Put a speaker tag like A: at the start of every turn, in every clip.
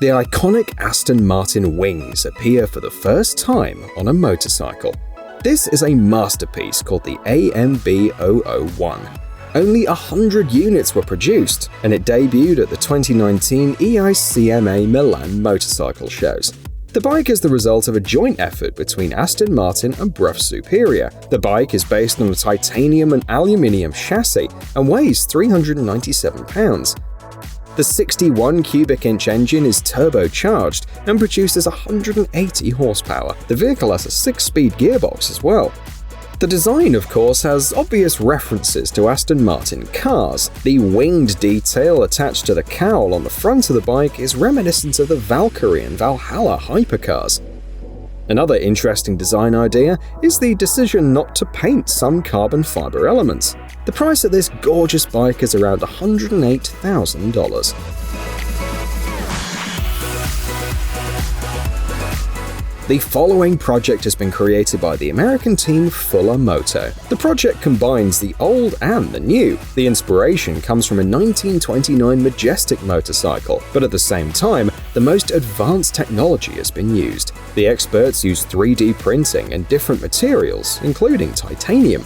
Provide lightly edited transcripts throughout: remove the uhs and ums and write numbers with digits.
A: The iconic Aston Martin wings appear for the first time on a motorcycle. This is a masterpiece called the AMB 001. Only 100 units were produced, and it debuted at the 2019 EICMA Milan motorcycle shows. The bike is the result of a joint effort between Aston Martin and Brabus Superior. The bike is based on a titanium and aluminium chassis and weighs 397 pounds. The 61 cubic inch engine is turbocharged and produces 180 horsepower. The vehicle has a 6-speed gearbox as well. The design, of course, has obvious references to Aston Martin cars. The winged detail attached to the cowl on the front of the bike is reminiscent of the Valkyrie and Valhalla hypercars. Another interesting design idea is the decision not to paint some carbon fiber elements. The price of this gorgeous bike is around $108,000. The following project has been created by the American team Fuller Moto. The project combines the old and the new. The inspiration comes from a 1929 Majestic motorcycle, but at the same time, the most advanced technology has been used. The experts use 3D printing and different materials, including titanium.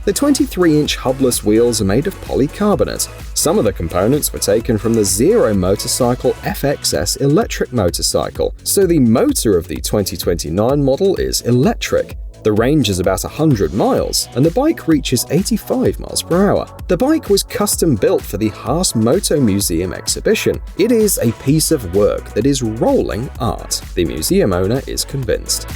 A: The 23-inch hubless wheels are made of polycarbonate. Some of the components were taken from the Zero Motorcycle FXS electric motorcycle, so the motor of the 2029 model is electric. The range is about 100 miles, and the bike reaches 85 miles per hour. The bike was custom built for the Haas Moto Museum exhibition. It is a piece of work that is rolling art. The museum owner is convinced.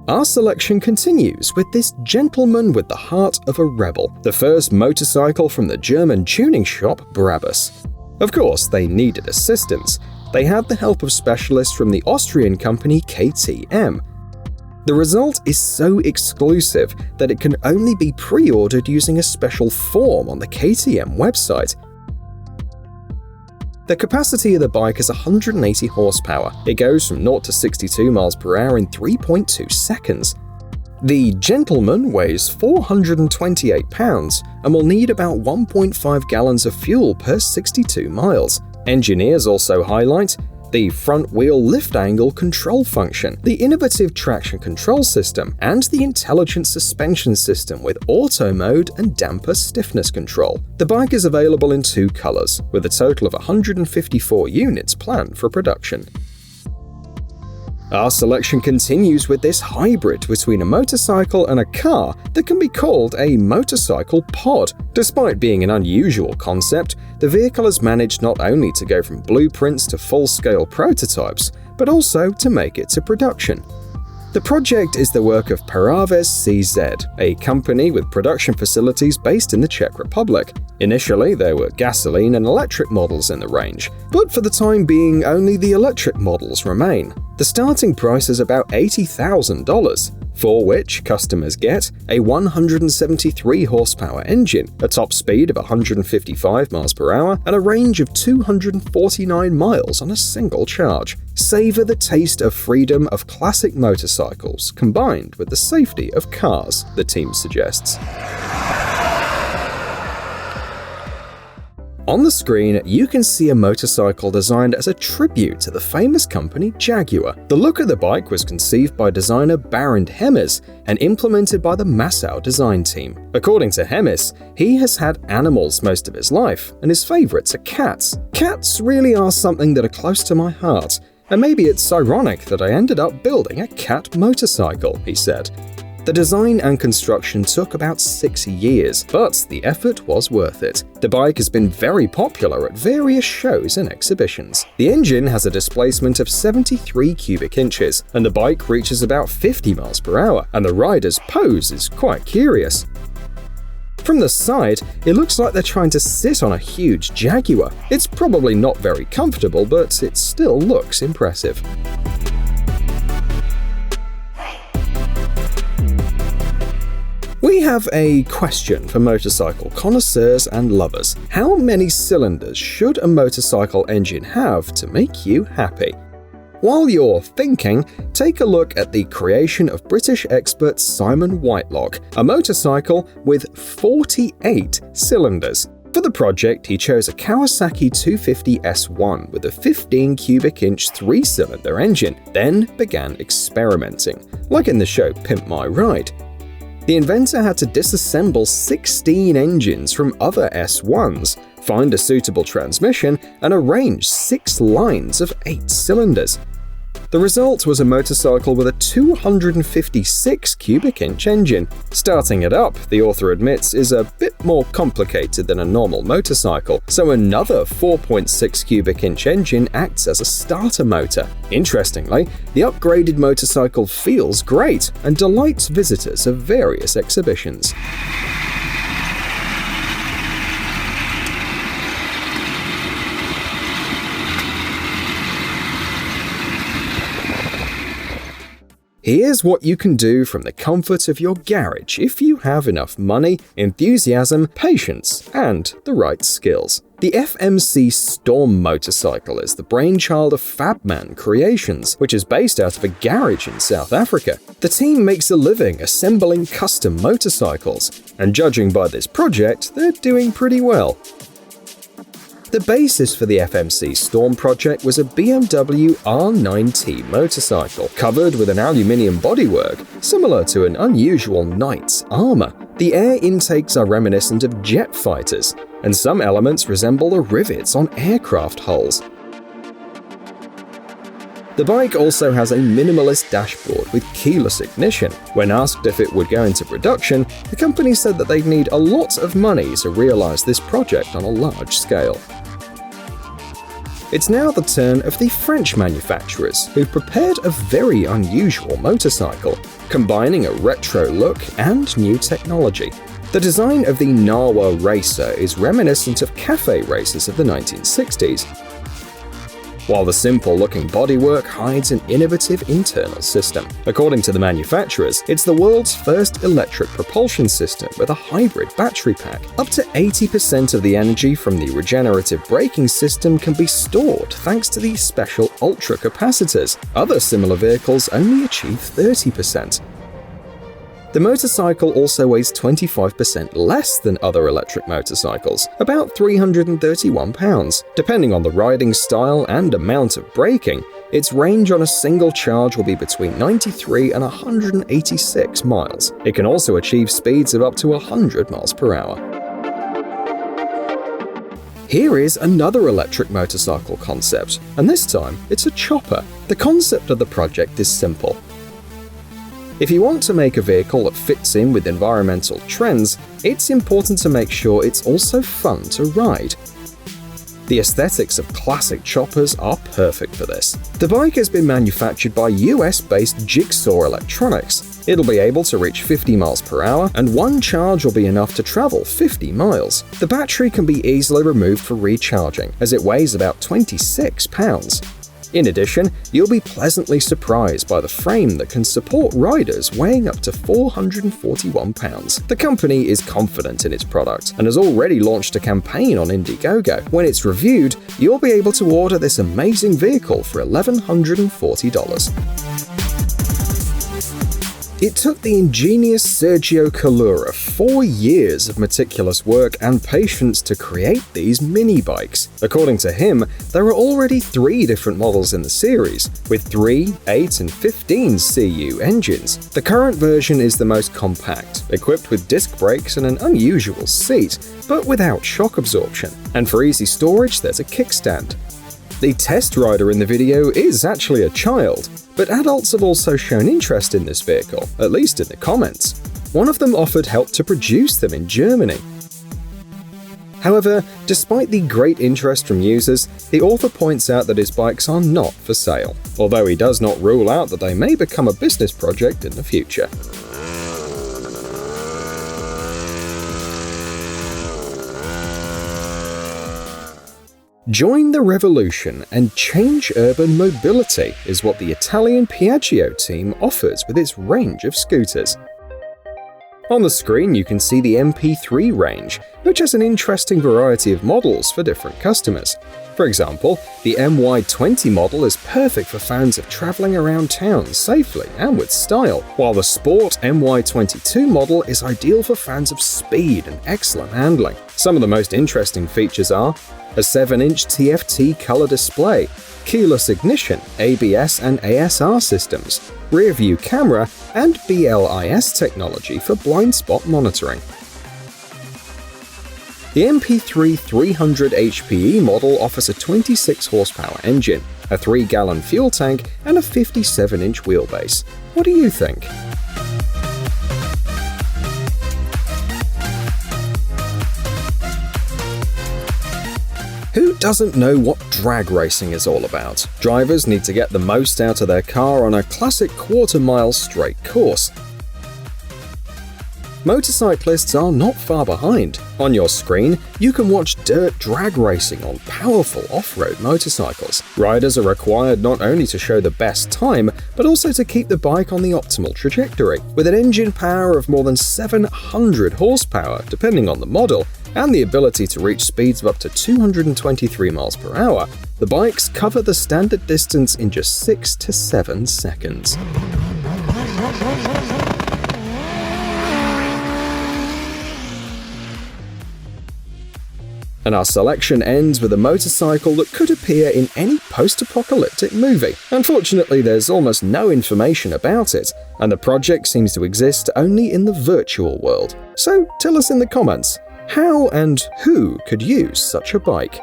A: Our selection continues with this gentleman with the heart of a rebel, the first motorcycle from the German tuning shop Brabus. Of course, they needed assistance. They had the help of specialists from the Austrian company KTM. The result is so exclusive that it can only be pre-ordered using a special form on the KTM website. The capacity of the bike is 180 horsepower. It goes from 0 to 62 miles per hour in 3.2 seconds. The gentleman weighs 428 pounds and will need about 1.5 gallons of fuel per 62 miles. Engineers also highlight the front-wheel lift angle control function, the innovative traction control system, and the intelligent suspension system with auto mode and damper stiffness control. The bike is available in 2 colors, with a total of 154 units planned for production. Our selection continues with this hybrid between a motorcycle and a car that can be called a motorcycle pod. Despite being an unusual concept, the vehicle has managed not only to go from blueprints to full-scale prototypes, but also to make it to production. The project is the work of Paraves CZ, a company with production facilities based in the Czech Republic. Initially, there were gasoline and electric models in the range, but for the time being, only the electric models remain. The starting price is about $80,000, for which customers get a 173 horsepower engine, a top speed of 155 miles per hour, and a range of 249 miles on a single charge. Savor the taste of freedom of classic motorcycles combined with the safety of cars, the team suggests. On the screen, you can see a motorcycle designed as a tribute to the famous company Jaguar. The look of the bike was conceived by designer Barend Hemmes and implemented by the Massau design team. According to Hemmes, he has had animals most of his life, and his favorites are cats. Cats really are something that are close to my heart, and maybe it's ironic that I ended up building a cat motorcycle, he said. The design and construction took about 6 years, but the effort was worth it. The bike has been very popular at various shows and exhibitions. The engine has a displacement of 73 cubic inches, and the bike reaches about 50 miles per hour, and the rider's pose is quite curious. From the side, it looks like they're trying to sit on a huge Jaguar. It's probably not very comfortable, but it still looks impressive. We have a question for motorcycle connoisseurs and lovers. How many cylinders should a motorcycle engine have to make you happy? While you're thinking, take a look at the creation of British expert Simon Whitelock, a motorcycle with 48 cylinders. For the project, he chose a Kawasaki 250 S1 with a 15 cubic inch 3-cylinder engine, then began experimenting, like in the show Pimp My Ride. The inventor had to disassemble 16 engines from other S1s, find a suitable transmission, and arrange 6 lines of 8 cylinders. The result was a motorcycle with a 256 cubic inch engine. Starting it up, the author admits, is a bit more complicated than a normal motorcycle, so another 4.6 cubic inch engine acts as a starter motor. Interestingly, the upgraded motorcycle feels great and delights visitors of various exhibitions. Here's what you can do from the comfort of your garage if you have enough money, enthusiasm, patience, and the right skills. The FMC Storm motorcycle is the brainchild of Fabman Creations, which is based out of a garage in South Africa. The team makes a living assembling custom motorcycles, and judging by this project, they're doing pretty well. The basis for the FMC Storm project was a BMW R9T motorcycle, covered with an aluminium bodywork, similar to an unusual knight's armor. The air intakes are reminiscent of jet fighters, and some elements resemble the rivets on aircraft hulls. The bike also has a minimalist dashboard with keyless ignition. When asked if it would go into production, the company said that they'd need a lot of money to realize this project on a large scale. It's now the turn of the French manufacturers, who prepared a very unusual motorcycle, combining a retro look and new technology. The design of the NAWA Racer is reminiscent of cafe racers of the 1960s, while the simple-looking bodywork hides an innovative internal system. According to the manufacturers, it's the world's first electric propulsion system with a hybrid battery pack. Up to 80% of the energy from the regenerative braking system can be stored thanks to these special ultracapacitors. Other similar vehicles only achieve 30%. The motorcycle also weighs 25% less than other electric motorcycles, about 331 pounds. Depending on the riding style and amount of braking, its range on a single charge will be between 93 and 186 miles. It can also achieve speeds of up to 100 miles per hour. Here is another electric motorcycle concept, and this time it's a chopper. The concept of the project is simple. If you want to make a vehicle that fits in with environmental trends, it's important to make sure it's also fun to ride. The aesthetics of classic choppers are perfect for this. The bike has been manufactured by US-based Jigsaw electronics. It'll be able to reach 50 miles per hour, and one charge will be enough to travel 50 miles. The battery can be easily removed for recharging, as it weighs about 26 pounds. In addition, you'll be pleasantly surprised by the frame that can support riders weighing up to 441 pounds. The company is confident in its product and has already launched a campaign on Indiegogo. When it's reviewed, you'll be able to order this amazing vehicle for $1,140. It took the ingenious Sergio Callura 4 years of meticulous work and patience to create these mini-bikes. According to him, there are already 3 different models in the series, with 3, 8, and 15 CU engines. The current version is the most compact, equipped with disc brakes and an unusual seat, but without shock absorption. And for easy storage, there's a kickstand. The test rider in the video is actually a child, but adults have also shown interest in this vehicle, at least in the comments. One of them offered help to produce them in Germany. However, despite the great interest from users, the author points out that his bikes are not for sale, although he does not rule out that they may become a business project in the future. Join the revolution and change urban mobility is what the Italian Piaggio team offers with its range of scooters. On the screen you can see the MP3 range, which has an interesting variety of models for different customers. For example, the MY20 model is perfect for fans of traveling around town safely and with style, while the Sport MY22 model is ideal for fans of speed and excellent handling. Some of the most interesting features are a 7-inch TFT color display, keyless ignition, ABS and ASR systems, rear-view camera, and BLIS technology for blind spot monitoring. The MP3 300 HPE model offers a 26 horsepower engine, a 3-gallon fuel tank, and a 57-inch wheelbase. What do you think? Who doesn't know what drag racing is all about? Drivers need to get the most out of their car on a classic quarter-mile straight course. Motorcyclists are not far behind. On your screen, you can watch dirt drag racing on powerful off-road motorcycles. Riders are required not only to show the best time, but also to keep the bike on the optimal trajectory. With an engine power of more than 700 horsepower, depending on the model, and the ability to reach speeds of up to 223 miles per hour, the bikes cover the standard distance in just 6 to 7 seconds. And our selection ends with a motorcycle that could appear in any post-apocalyptic movie. Unfortunately, there's almost no information about it, and the project seems to exist only in the virtual world. So tell us in the comments, how and who could use such a bike?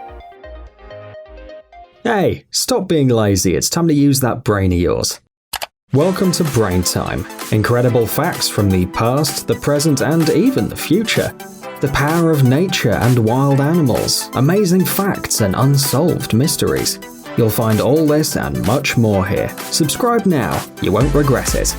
B: Hey, stop being lazy, it's time to use that brain of yours. Welcome to Brain Time. Incredible facts from the past, the present, and even the future. The power of nature and wild animals, amazing facts and unsolved mysteries. You'll find all this and much more here. Subscribe now, you won't regret it.